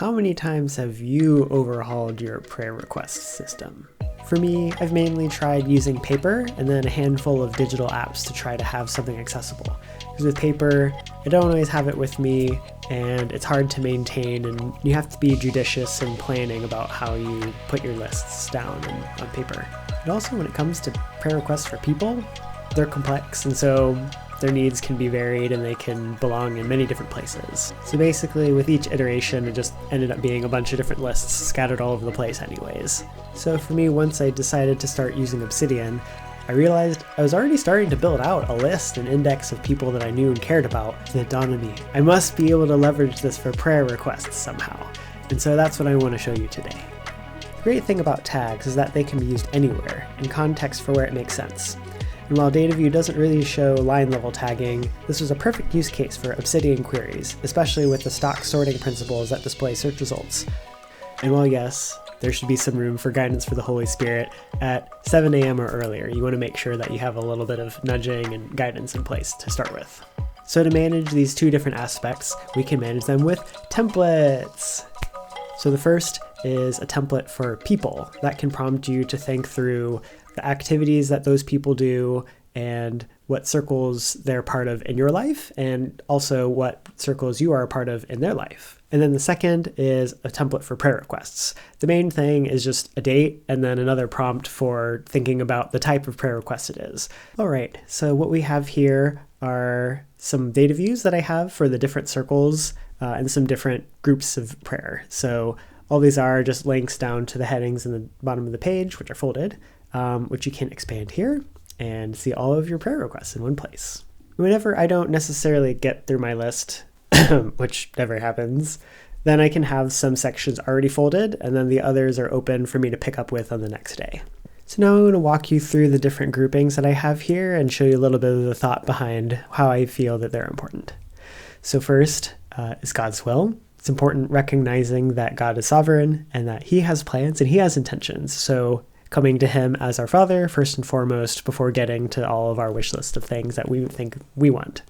How many times have you overhauled your prayer request system? For me, I've mainly tried using paper and then a handful of digital apps to try to have something accessible. Because with paper, I don't always have it with me and it's hard to maintain, and you have to be judicious in planning about how you put your lists down on paper. And also when it comes to prayer requests for people, they're complex, and so their needs can be varied and they can belong in many different places. So basically with each iteration, it just ended up being a bunch of different lists scattered all over the place anyways. So for me, once I decided to start using Obsidian, I realized I was already starting to build out a list and index of people that I knew and cared about, and it dawned on me, I must be able to leverage this for prayer requests somehow. And so that's what I want to show you today. The great thing about tags is that they can be used anywhere, in context for where it makes sense. And while DataView doesn't really show line-level tagging, this was a perfect use case for Obsidian queries, especially with the stock sorting principles that display search results. And while yes, there should be some room for guidance for the Holy Spirit, at 7 a.m. or earlier, you want to make sure that you have a little bit of nudging and guidance in place to start with. So to manage these two different aspects, we can manage them with templates. So the first is a template for people that can prompt you to think through the activities that those people do and what circles they're part of in your life, and also what circles you are a part of in their life. And then the second is a template for prayer requests. The main thing is just a date and then another prompt for thinking about the type of prayer request it is. All right, so what we have here are some data views that I have for the different circles and some different groups of prayer. So all these are just links down to the headings in the bottom of the page, which are folded, which you can expand here and see all of your prayer requests in one place. Whenever I don't necessarily get through my list, which never happens, then I can have some sections already folded and then the others are open for me to pick up with on the next day. So now I'm going to walk you through the different groupings that I have here and show you a little bit of the thought behind how I feel that they're important. So first is God's will. It's important recognizing that God is sovereign and that he has plans and he has intentions. So coming to him as our Father, first and foremost, before getting to all of our wish list of things that we think we want.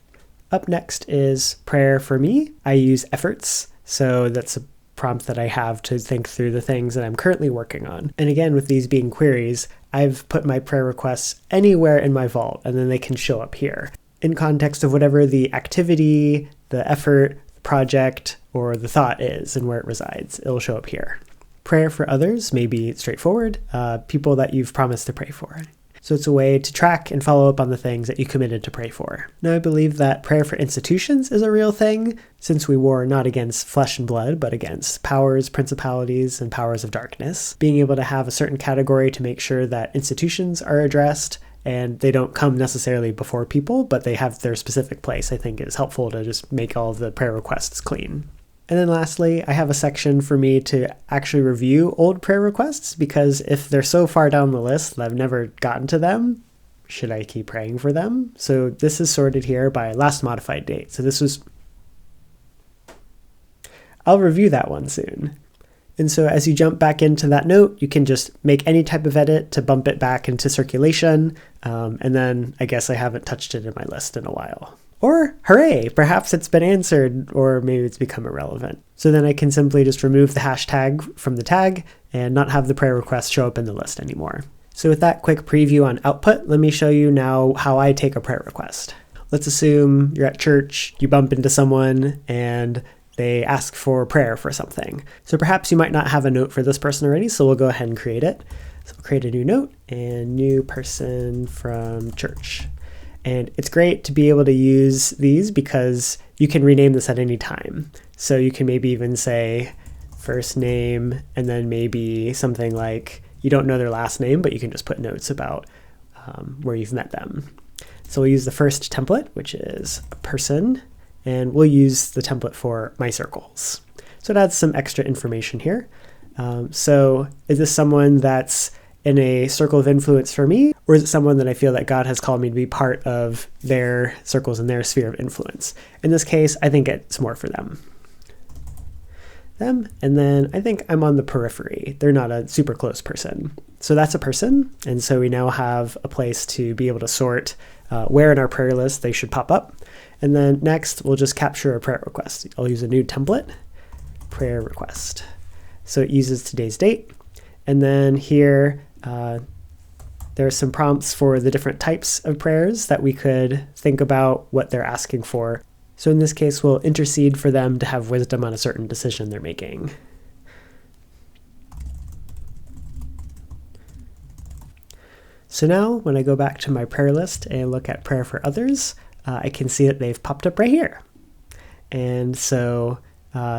Up next is prayer for me. I use efforts, so that's a prompt that I have to think through the things that I'm currently working on. And again, with these being queries, I've put my prayer requests anywhere in my vault, and then they can show up here. In context of whatever the activity, the effort, the project, or the thought is and where it resides, it'll show up here. Prayer for others may be straightforward, people that you've promised to pray for. So it's a way to track and follow up on the things that you committed to pray for. Now I believe that prayer for institutions is a real thing, since we war not against flesh and blood, but against powers, principalities, and powers of darkness. Being able to have a certain category to make sure that institutions are addressed and they don't come necessarily before people, but they have their specific place, I think is helpful to just make all of the prayer requests clean. And then lastly, I have a section for me to actually review old prayer requests, because if they're so far down the list that I've never gotten to them, should I keep praying for them? So this is sorted here by last modified date. So this was, I'll review that one soon. And so as you jump back into that note, you can just make any type of edit to bump it back into circulation. And then I guess I haven't touched it in my list in a while. Or, hooray, perhaps it's been answered, or maybe it's become irrelevant. So then I can simply just remove the hashtag from the tag and not have the prayer request show up in the list anymore. So with that quick preview on output, let me show you now how I take a prayer request. Let's assume you're at church, you bump into someone, and they ask for prayer for something. So perhaps you might not have a note for this person already, so we'll go ahead and create it. So we'll create a new note, and new person from church. And it's great to be able to use these because you can rename this at any time. So you can maybe even say first name and then maybe something like you don't know their last name, but you can just put notes about where you've met them. So we'll use the first template, which is a person, and we'll use the template for my circles. So it adds some extra information here. So is this someone that's in a circle of influence for me, or is it someone that I feel that God has called me to be part of their circles and their sphere of influence? In this case, I think it's more for them. And then I think I'm on the periphery. They're not a super close person. So that's a person, and so we now have a place to be able to sort where in our prayer list they should pop up. And then next, we'll just capture a prayer request. I'll use a new template, prayer request. So it uses today's date. And then here, there are some prompts for the different types of prayers that we could think about what they're asking for. So in this case, we'll intercede for them to have wisdom on a certain decision they're making. So now when I go back to my prayer list and look at prayer for others, I can see that they've popped up right here. And so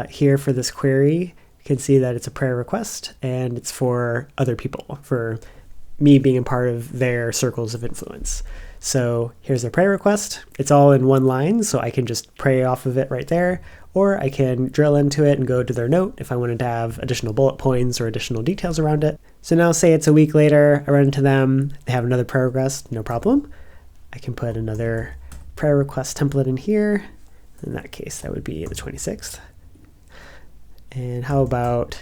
here for this query, you can see that it's a prayer request and it's for other people, for me being a part of their circles of influence. So here's their prayer request. It's all in one line, so I can just pray off of it right there, or I can drill into it and go to their note if I wanted to have additional bullet points or additional details around it. So now say it's a week later, I run into them, they have another prayer request, no problem. I can put another prayer request template in here. In that case, that would be the 26th. And how about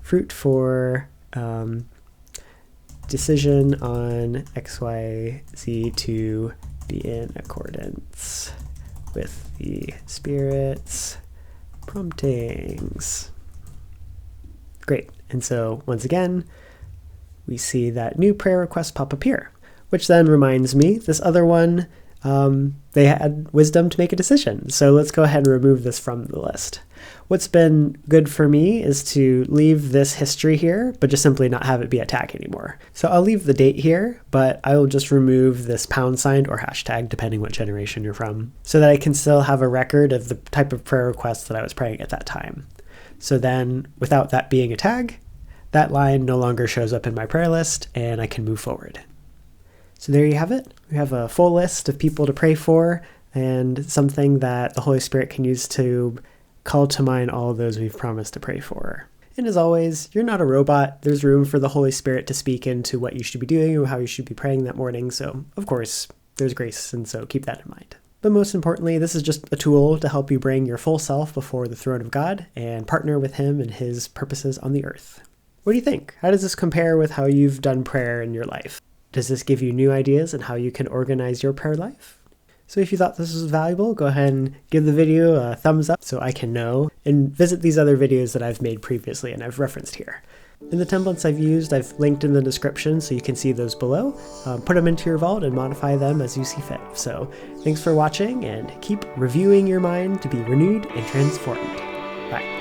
fruit for decision on XYZ to be in accordance with the Spirit's promptings. Great. And so once again, we see that new prayer request pop up here, which then reminds me this other one, they had wisdom to make a decision. So let's go ahead and remove this from the list. What's been good for me is to leave this history here, but just simply not have it be a tag anymore. So I'll leave the date here, but I will just remove this £sign or hashtag, depending what generation you're from, so that I can still have a record of the type of prayer request that I was praying at that time. So then without that being a tag, that line no longer shows up in my prayer list and I can move forward. So there you have it. We have a full list of people to pray for and something that the Holy Spirit can use to call to mind all of those we've promised to pray for. And as always, you're not a robot. There's room for the Holy Spirit to speak into what you should be doing or how you should be praying that morning. So of course, there's grace, and so keep that in mind. But most importantly, this is just a tool to help you bring your full self before the throne of God and partner with Him and His purposes on the earth. What do you think? How does this compare with how you've done prayer in your life? Does this give you new ideas on how you can organize your prayer life? So if you thought this was valuable, go ahead and give the video a thumbs up so I can know, and visit these other videos that I've made previously and I've referenced here. In the templates I've used, I've linked in the description so you can see those below. Put them into your vault and modify them as you see fit. So thanks for watching, and keep reviewing your mind to be renewed and transformed. Bye.